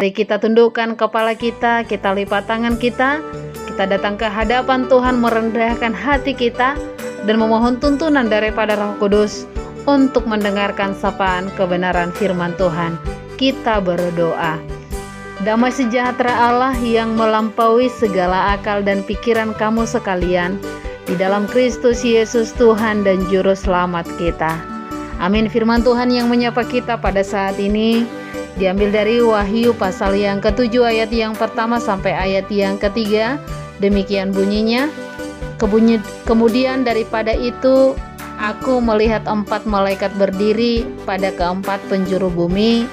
Mari kita tundukkan kepala kita lipat tangan kita datang ke hadapan Tuhan, merendahkan hati kita dan memohon tuntunan daripada Roh Kudus untuk mendengarkan sapaan kebenaran firman Tuhan. Kita berdoa. Damai sejahtera Allah yang melampaui segala akal dan pikiran kamu sekalian, di dalam Kristus Yesus Tuhan dan Juru Selamat kita. Amin. Firman Tuhan yang menyapa kita pada saat ini diambil dari Wahyu pasal yang ke-7 ayat yang pertama sampai ayat yang ke-3. Demikian bunyinya. Kemudian daripada itu aku melihat 4 malaikat berdiri pada keempat penjuru bumi,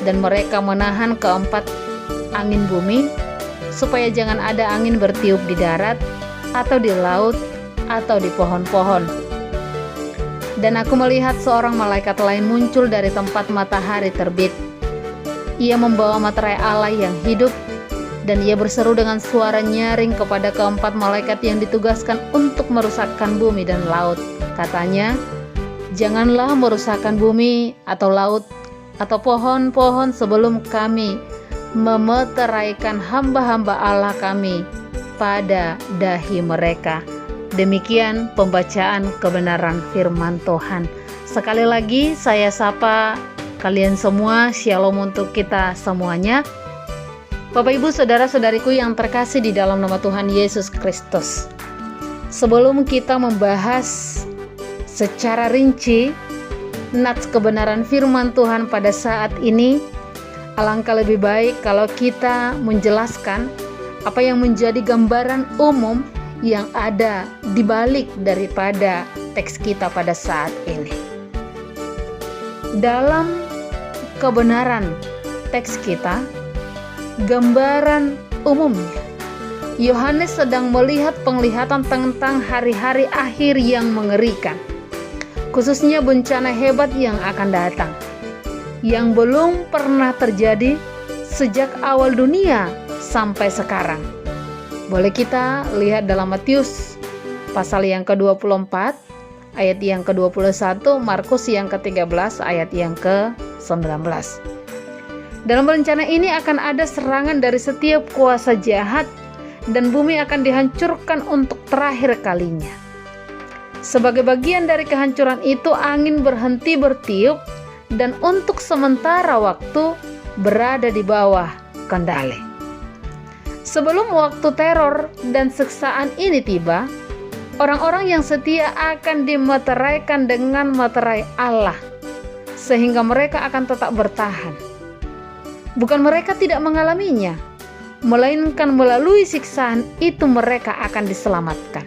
dan mereka menahan keempat angin bumi, supaya jangan ada angin bertiup di darat, atau di laut, atau di pohon-pohon. Dan aku melihat seorang malaikat lain muncul dari tempat matahari terbit. Ia membawa materai Allah yang hidup, dan ia berseru dengan suara nyaring kepada keempat malaikat yang ditugaskan untuk merusakkan bumi dan laut. Katanya, janganlah merusakkan bumi atau laut atau pohon-pohon sebelum kami memeteraikan hamba-hamba Allah kami pada dahi mereka. Demikian pembacaan kebenaran firman Tuhan. Sekali lagi saya sapa kalian semua, shalom untuk kita semuanya. Bapak Ibu saudara-saudariku yang terkasih di dalam nama Tuhan Yesus Kristus. Sebelum kita membahas secara rinci nats kebenaran firman Tuhan pada saat ini, alangkah lebih baik kalau kita menjelaskan apa yang menjadi gambaran umum yang ada di balik daripada teks kita pada saat ini. Dalam kebenaran teks kita, gambaran umumnya, Yohanes sedang melihat penglihatan tentang hari-hari akhir yang mengerikan, khususnya bencana hebat yang akan datang, yang belum pernah terjadi sejak awal dunia sampai sekarang. Boleh kita lihat dalam Matius pasal yang ke-24 ayat yang ke-21, Markus yang ke-13 ayat yang ke-19. Dalam rencana ini akan ada serangan dari setiap kuasa jahat, dan bumi akan dihancurkan untuk terakhir kalinya. Sebagai bagian dari kehancuran itu, angin berhenti bertiup dan untuk sementara waktu berada di bawah kendali. Sebelum waktu teror dan siksaan ini tiba, orang-orang yang setia akan dimeteraikan dengan materai Allah, sehingga mereka akan tetap bertahan. Bukan mereka tidak mengalaminya, melainkan melalui siksaan itu mereka akan diselamatkan.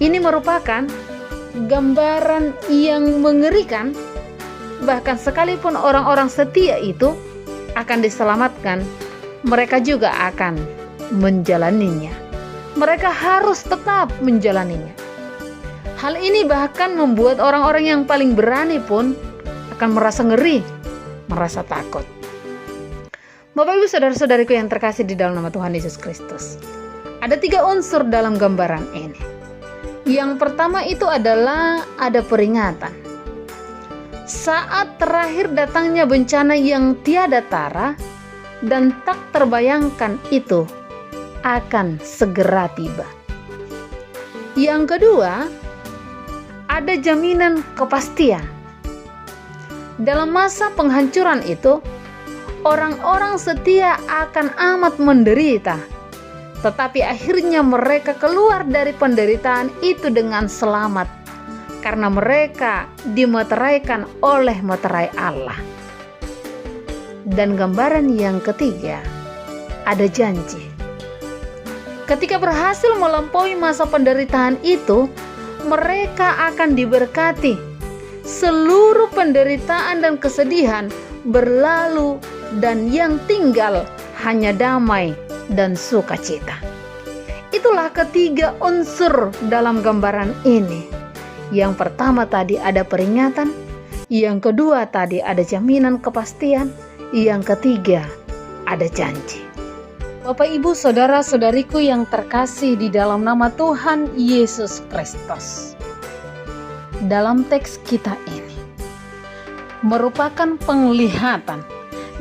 Ini merupakan gambaran yang mengerikan. Bahkan sekalipun orang-orang setia itu akan diselamatkan, mereka juga akan menjalaninya. Mereka harus tetap menjalaninya. Hal ini bahkan membuat orang-orang yang paling berani pun akan merasa ngeri, merasa takut. Bapak Ibu saudara-saudariku yang terkasih di dalam nama Tuhan Yesus Kristus, ada 3 unsur dalam gambaran ini. Yang pertama itu adalah ada peringatan. Saat terakhir datangnya bencana yang tiada tara dan tak terbayangkan itu akan segera tiba. Yang kedua, ada jaminan kepastian. Dalam masa penghancuran itu, orang-orang setia akan amat menderita, tetapi akhirnya mereka keluar dari penderitaan itu dengan selamat, karena mereka dimeteraikan oleh materai Allah. Dan gambaran yang ketiga, ada janji. Ketika berhasil melampaui masa penderitaan itu, mereka akan diberkati. Seluruh penderitaan dan kesedihan berlalu, dan yang tinggal hanya damai dan sukacita. Itulah ketiga unsur dalam gambaran ini. Yang pertama tadi ada peringatan, yang kedua tadi ada jaminan kepastian, yang ketiga ada janji. Bapak Ibu saudara-saudariku yang terkasih di dalam nama Tuhan Yesus Kristus, dalam teks kita ini merupakan penglihatan.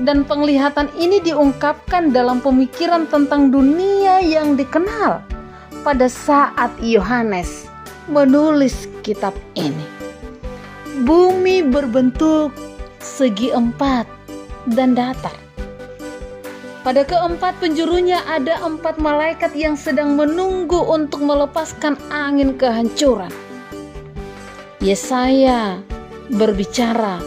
Dan penglihatan ini diungkapkan dalam pemikiran tentang dunia yang dikenal pada saat Yohanes menulis kitab ini. Bumi berbentuk segi empat dan datar. Pada keempat penjurunya ada 4 malaikat yang sedang menunggu untuk melepaskan angin kehancuran. Yesaya berbicara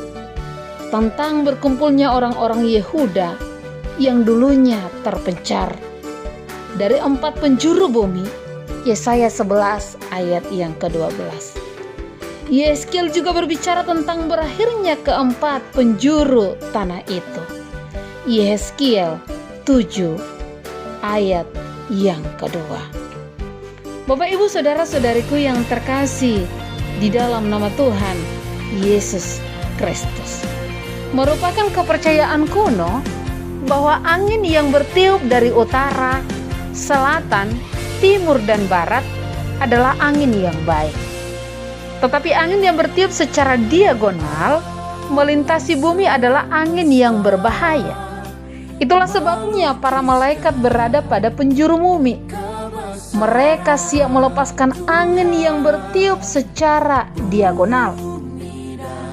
tentang berkumpulnya orang-orang Yehuda yang dulunya terpencar dari 4 penjuru bumi. Yesaya 11 ayat yang ke-12. Yeskiel juga berbicara tentang berakhirnya keempat penjuru tanah itu. Yeskiel 7 ayat yang kedua. Bapak Ibu saudara-saudariku yang terkasih di dalam nama Tuhan Yesus Kristus, merupakan kepercayaan kuno bahwa angin yang bertiup dari utara, selatan, timur, dan barat adalah angin yang baik. Tetapi angin yang bertiup secara diagonal melintasi bumi adalah angin yang berbahaya. Itulah sebabnya para malaikat berada pada penjuru bumi. Mereka siap melepaskan angin yang bertiup secara diagonal.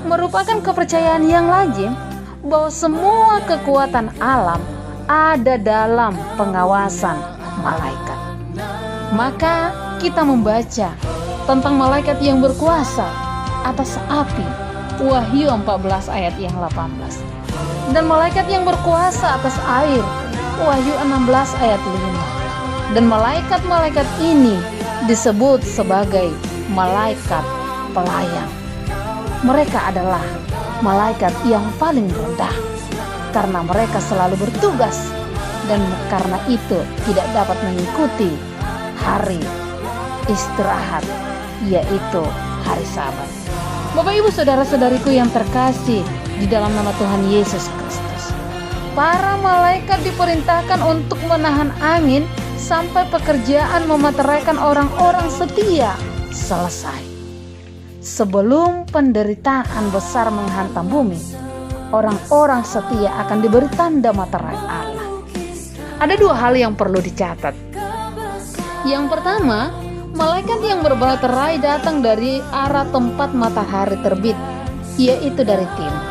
Merupakan kepercayaan yang lazim bahwa semua kekuatan alam ada dalam pengawasan malaikat. Maka kita membaca tentang malaikat yang berkuasa atas api, Wahyu 14 ayat yang 18. Dan malaikat yang berkuasa atas air, Wahyu 16 ayat 5. Dan malaikat-malaikat ini disebut sebagai malaikat pelayang. Mereka adalah malaikat yang paling rendah karena mereka selalu bertugas dan karena itu tidak dapat mengikuti hari istirahat, yaitu hari Sabat. Bapak Ibu saudara-saudariku yang terkasih di dalam nama Tuhan Yesus Kristus, para malaikat diperintahkan untuk menahan angin sampai pekerjaan memeteraikan orang-orang setia selesai. Sebelum penderitaan besar menghantam bumi, orang-orang setia akan diberi tanda materai Allah. Ada 2 hal yang perlu dicatat. Yang pertama, malaikat yang berbaterai datang dari arah tempat matahari terbit, yaitu dari timur.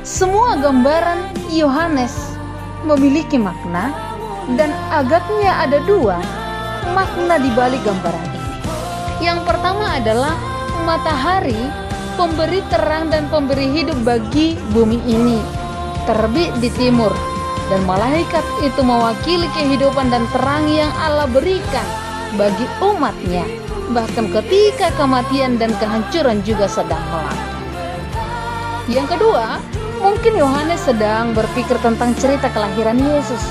Semua gambaran Yohanes memiliki makna, dan agaknya ada 2 makna di balik gambaran ini. Yang pertama adalah matahari, pemberi terang dan pemberi hidup bagi bumi ini, terbit di timur, dan malaikat itu mewakili kehidupan dan terang yang Allah berikan bagi umatnya, bahkan ketika kematian dan kehancuran juga sedang melanda. Yang kedua, mungkin Yohanes sedang berpikir tentang cerita kelahiran Yesus.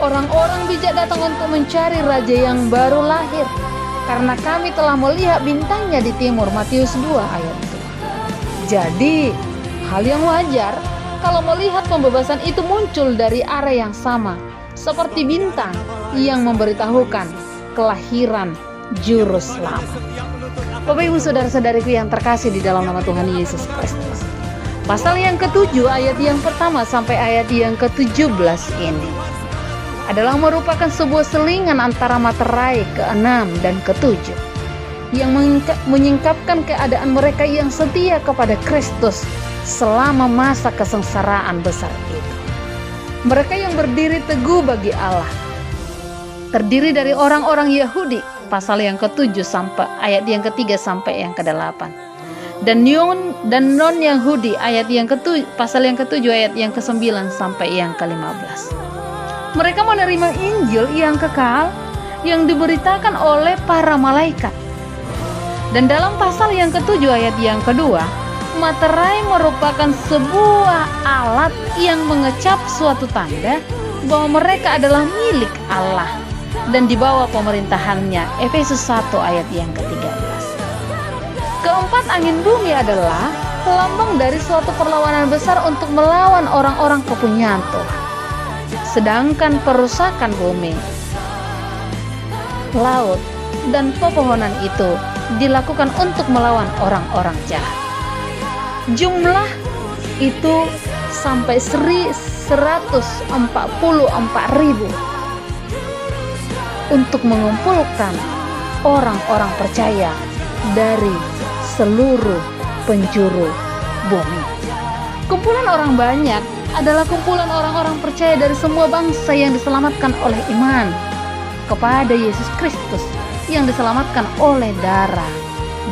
Orang-orang bijak datang untuk mencari raja yang baru lahir, karena kami telah melihat bintangnya di timur, Matius 2 ayat 2. Jadi, hal yang wajar kalau melihat pembebasan itu muncul dari arah yang sama, seperti bintang yang memberitahukan kelahiran Juru Selamat. Bapak Ibu saudara-saudariku yang terkasih di dalam nama Tuhan Yesus Kristus, pasal yang ke-7 ayat yang pertama sampai ayat yang ke-17 ini adalah merupakan sebuah selingan antara materai ke-6 dan ke-7 yang menyingkapkan keadaan mereka yang setia kepada Kristus selama masa kesengsaraan besar itu. Mereka yang berdiri teguh bagi Allah terdiri dari orang-orang Yahudi, pasal yang ke-7 sampai ayat yang ke-3 sampai yang ke-8, dan non Yahudi ayat yang ke-7 pasal yang ke-7 ayat yang ke-9 sampai yang ke-15. Mereka menerima Injil yang kekal yang diberitakan oleh para malaikat. Dan dalam pasal yang ke-7 ayat yang kedua, materai merupakan sebuah alat yang mengecap suatu tanda bahwa mereka adalah milik Allah dan di bawah pemerintahannya. Efesus 1 ayat yang ke-13. Keempat, angin bumi adalah lambang dari suatu perlawanan besar untuk melawan orang-orang kepunyaan Tuhan. Sedangkan perusakan bumi, laut, dan pepohonan itu dilakukan untuk melawan orang-orang jahat. Jumlah itu sampai 144.000 untuk mengumpulkan orang-orang percaya dari seluruh penjuru bumi. Kumpulan orang banyak adalah kumpulan orang-orang percaya dari semua bangsa yang diselamatkan oleh iman kepada Yesus Kristus, yang diselamatkan oleh darah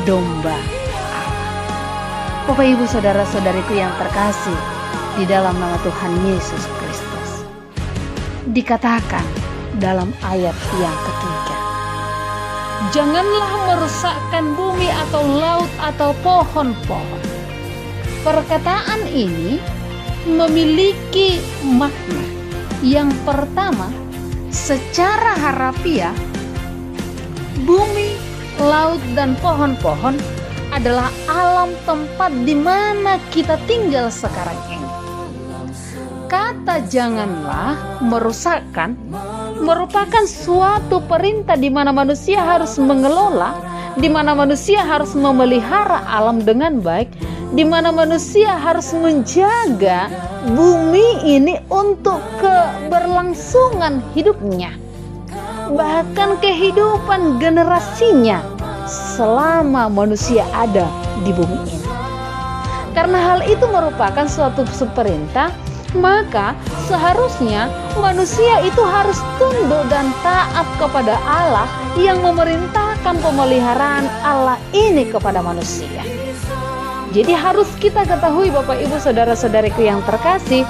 domba Allah. Bapak Ibu saudara-saudariku yang terkasih di dalam nama Tuhan Yesus Kristus, dikatakan dalam ayat yang ketiga, janganlah merusakkan bumi atau laut atau pohon-pohon. Perkataan ini memiliki makna. Yang pertama, secara harafiah, bumi, laut, dan pohon-pohon adalah alam tempat di mana kita tinggal sekarang ini. Kata janganlah merusakkan merupakan suatu perintah di mana manusia harus mengelola, di mana manusia harus memelihara alam dengan baik, di mana manusia harus menjaga bumi ini untuk keberlangsungan hidupnya, bahkan kehidupan generasinya selama manusia ada di bumi ini. Karena hal itu merupakan suatu perintah, maka seharusnya manusia itu harus tunduk dan taat kepada Allah yang memerintahkan pemeliharaan Allah ini kepada manusia. Jadi harus kita ketahui Bapak Ibu saudara-saudariku yang terkasih,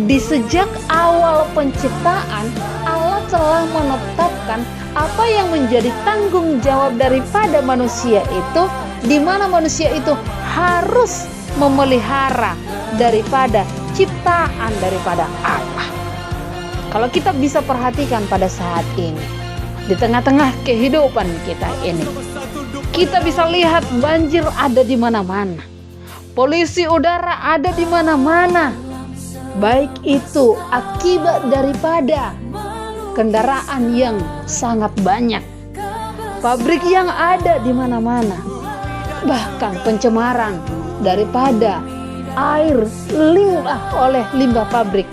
di sejak awal penciptaan Allah telah menetapkan apa yang menjadi tanggung jawab daripada manusia itu, di mana manusia itu harus memelihara daripada ciptaan daripada Allah. Kalau kita bisa perhatikan pada saat ini, di tengah-tengah kehidupan kita ini, kita bisa lihat banjir ada di mana-mana, polusi udara ada di mana-mana, baik itu akibat daripada kendaraan yang sangat banyak, pabrik yang ada di mana-mana, bahkan pencemaran daripada air limbah oleh limbah pabrik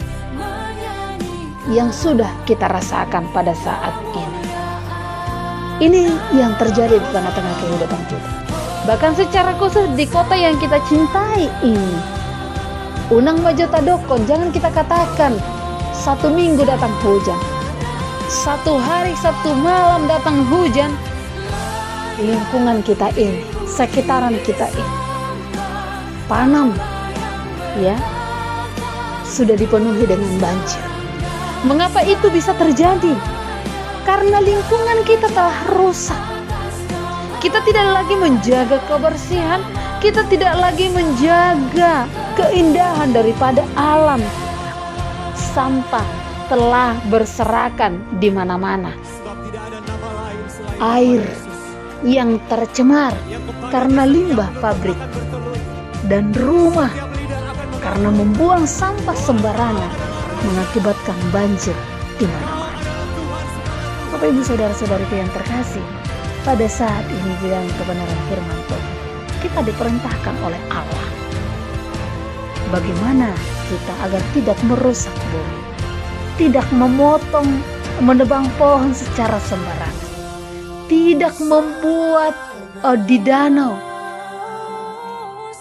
yang sudah kita rasakan pada saat ini. Ini yang terjadi di tengah-tengah kehidupan kita. Bahkan secara khusus di kota yang kita cintai ini, Unang Majota Dokon, jangan kita katakan 1 minggu datang hujan, 1 hari 1 malam datang hujan. Lingkungan kita ini, sekitaran kita ini, Panam ya sudah dipenuhi dengan banjir. Mengapa itu bisa terjadi? Karena lingkungan kita telah rusak. Kita tidak lagi menjaga kebersihan, kita tidak lagi menjaga keindahan daripada alam. Sampah telah berserakan di mana-mana. Air yang tercemar karena limbah pabrik, dan rumah karena membuang sampah sembarangan mengakibatkan banjir di mana-mana. Bapak Ibu saudara-saudariku yang terkasih, pada saat ini di dalam kebenaran firman Tuhan, kita diperintahkan oleh Allah bagaimana kita agar tidak merusak bumi, tidak memotong, menebang pohon secara sembarangan, tidak membuat di danau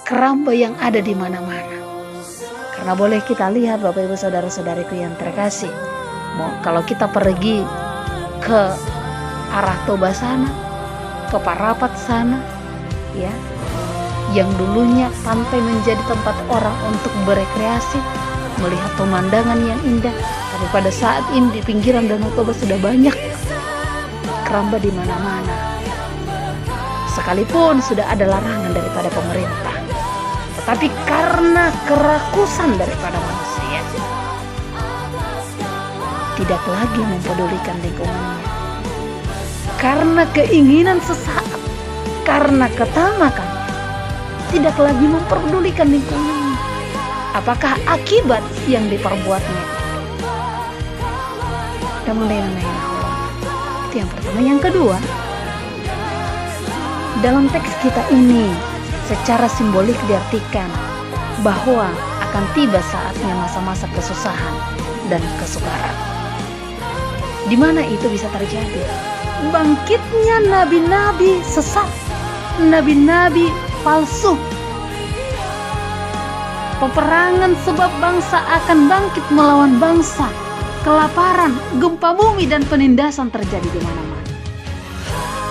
keramba yang ada di mana-mana. Karena boleh kita lihat Bapak Ibu saudara-saudariku yang terkasih, kalau kita pergi ke arah Toba sana, ke Parapat sana, ya, yang dulunya pantai menjadi tempat orang untuk berekreasi, melihat pemandangan yang indah, tapi pada saat ini di pinggiran Danau Toba sudah banyak keramba di mana-mana. Sekalipun sudah ada larangan daripada pemerintah, tetapi karena kerakusan daripada manusia, tidak lagi mempedulikan lingkungannya. Karena keinginan sesaat, karena ketamakan, tidak lagi memperdulikan lingkungannya. Apakah akibat yang diperbuatnya? Itu yang pertama. Yang kedua, dalam teks kita ini secara simbolik diartikan bahwa akan tiba saatnya masa-masa kesusahan dan kesukaran. Di mana itu bisa terjadi? Bangkitnya nabi-nabi sesat, nabi-nabi palsu. Peperangan sebab bangsa akan bangkit melawan bangsa. Kelaparan, gempa bumi, dan penindasan terjadi di mana-mana.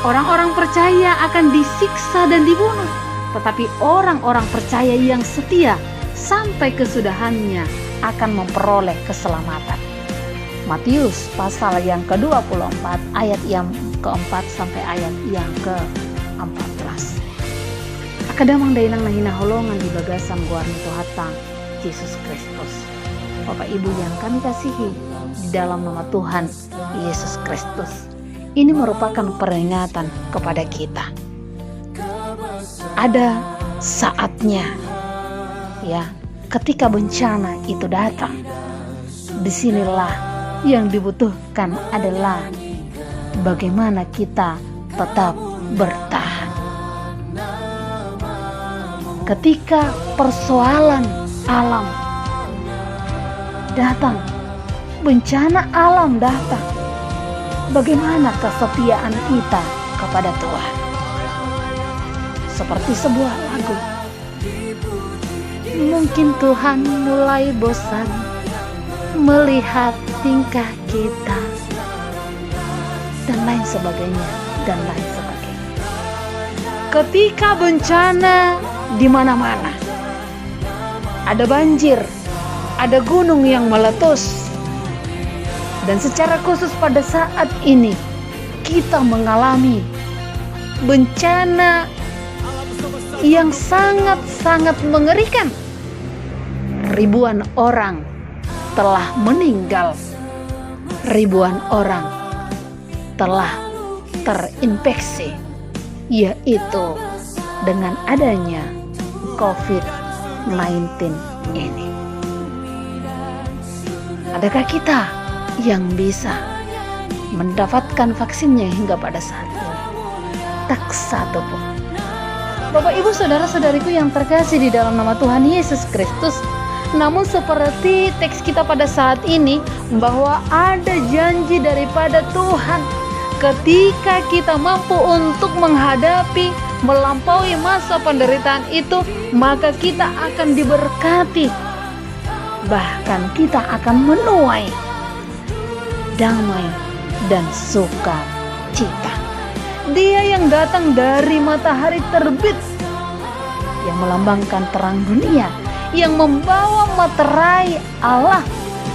Orang-orang percaya akan disiksa dan dibunuh, tetapi orang-orang percaya yang setia sampai kesudahannya akan memperoleh keselamatan. Matius pasal yang ke-24 ayat yang ke-4 sampai ayat yang ke-14. Akadamang dainang nahina holongan di bagasan guarni Tuhatang Yesus Kristus. Bapak Ibu yang kami kasihi di dalam nama Tuhan Yesus Kristus, ini merupakan peringatan kepada kita. Ada saatnya ya, ketika bencana itu datang, disinilah yang dibutuhkan adalah bagaimana kita tetap bertahan. Ketika persoalan alam datang, bencana alam datang, bagaimana kesetiaan kita kepada Tuhan? Seperti sebuah lagu, mungkin Tuhan mulai bosan melihat tingkah kita, dan lain sebagainya, dan lain sebagainya. Ketika bencana di mana-mana, ada banjir, ada gunung yang meletus, dan secara khusus pada saat ini kita mengalami bencana yang sangat-sangat mengerikan. Ribuan orang telah meninggal, ribuan orang telah terinfeksi, yaitu dengan adanya COVID-19 ini. Adakah kita yang bisa mendapatkan vaksinnya hingga pada saat ini? Tak satu pun. Bapak Ibu saudara-saudariku yang terkasih di dalam nama Tuhan Yesus Kristus, namun seperti teks kita pada saat ini, bahwa ada janji daripada Tuhan ketika kita mampu untuk menghadapi, melampaui masa penderitaan itu, maka kita akan diberkati, bahkan kita akan menuai damai dan sukacita. Dia yang datang dari matahari terbit, yang melambangkan terang dunia, yang membawa materai Allah.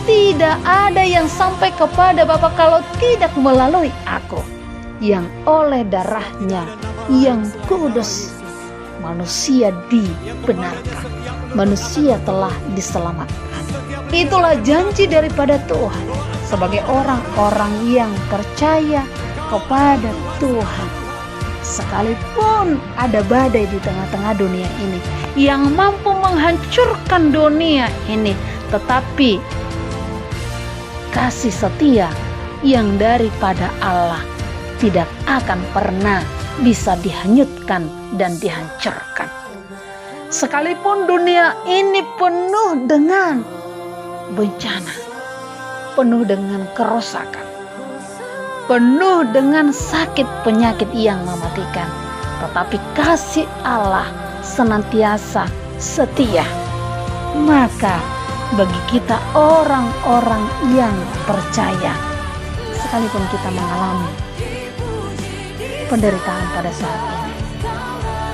Tidak ada yang sampai kepada Bapa kalau tidak melalui aku, yang oleh darahnya yang kudus manusia dibenarkan, manusia telah diselamatkan. Itulah janji daripada Tuhan sebagai orang-orang yang percaya kepada Tuhan. Sekalipun ada badai di tengah-tengah dunia ini yang mampu menghancurkan dunia ini, tetapi kasih setia yang daripada Allah tidak akan pernah bisa dihanyutkan dan dihancurkan. Sekalipun dunia ini penuh dengan bencana, penuh dengan kerusakan, penuh dengan sakit penyakit yang mematikan, tetapi kasih Allah senantiasa setia. Maka bagi kita orang-orang yang percaya, sekalipun kita mengalami penderitaan pada saat ini,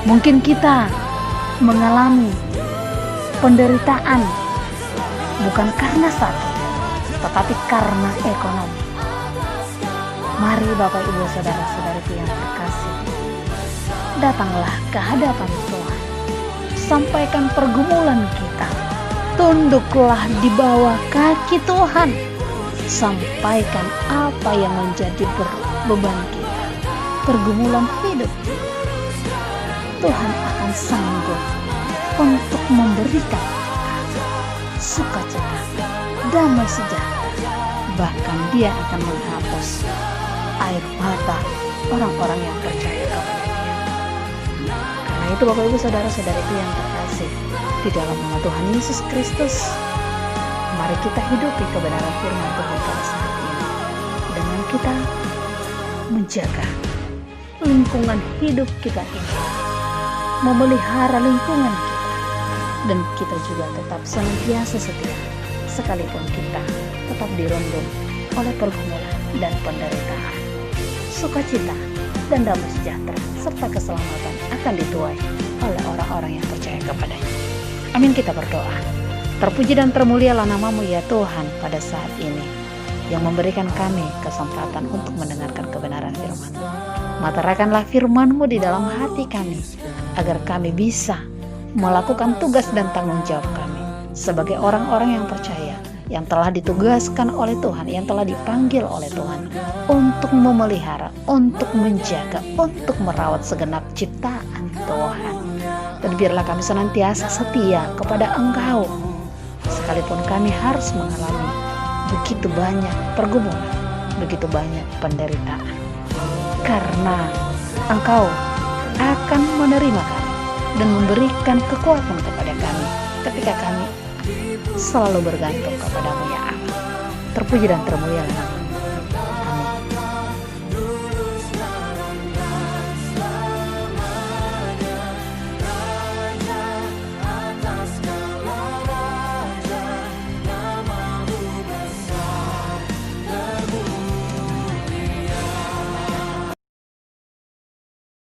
mungkin kita mengalami penderitaan bukan karena sakit, tetapi karena ekonomi. Mari Bapak Ibu saudara-saudariku yang terkasih, datanglah ke hadapan Tuhan, sampaikan pergumulan kita, tunduklah di bawah kaki Tuhan, sampaikan apa yang menjadi beban kita, pergumulan hidup. Tuhan akan sanggup untuk memberikan sukacita, damai sejahtera, bahkan Dia akan menghapus air mata orang-orang yang percaya kepada Dia. Karena itu Bapak Ibu saudara-saudariku yang terkasih, kasih, di dalam nama Tuhan Yesus Kristus, mari kita hidupi kebenaran firman Tuhan pada saat ini dengan kita menjaga lingkungan hidup kita ini, memelihara lingkungan kita, dan kita juga tetap senantiasa setia sekalipun kita tetap dirundung oleh pergumulan dan penderitaan. Sukacita dan damai sejahtera serta keselamatan akan dituai oleh orang-orang yang percaya kepadanya. Amin. Kita berdoa. Terpuji dan termulialah nama-Mu ya Tuhan pada saat ini, yang memberikan kami kesempatan untuk mendengarkan kebenaran firman-Mu. Matarakanlah firman-Mu di dalam hati kami, agar kami bisa melakukan tugas dan tanggung jawab kami sebagai orang-orang yang percaya, yang telah ditugaskan oleh Tuhan, yang telah dipanggil oleh Tuhan untuk memelihara, untuk menjaga, untuk merawat segenap ciptaan Tuhan. Dan biarlah kami senantiasa setia kepada Engkau, sekalipun kami harus mengalami begitu banyak pergumulan, begitu banyak penderitaan, karena Engkau akan menerima kami dan memberikan kekuatan kepada kami ketika kami selalu bergantung kepada-Mu ya Allah. Terpuji dan termulialah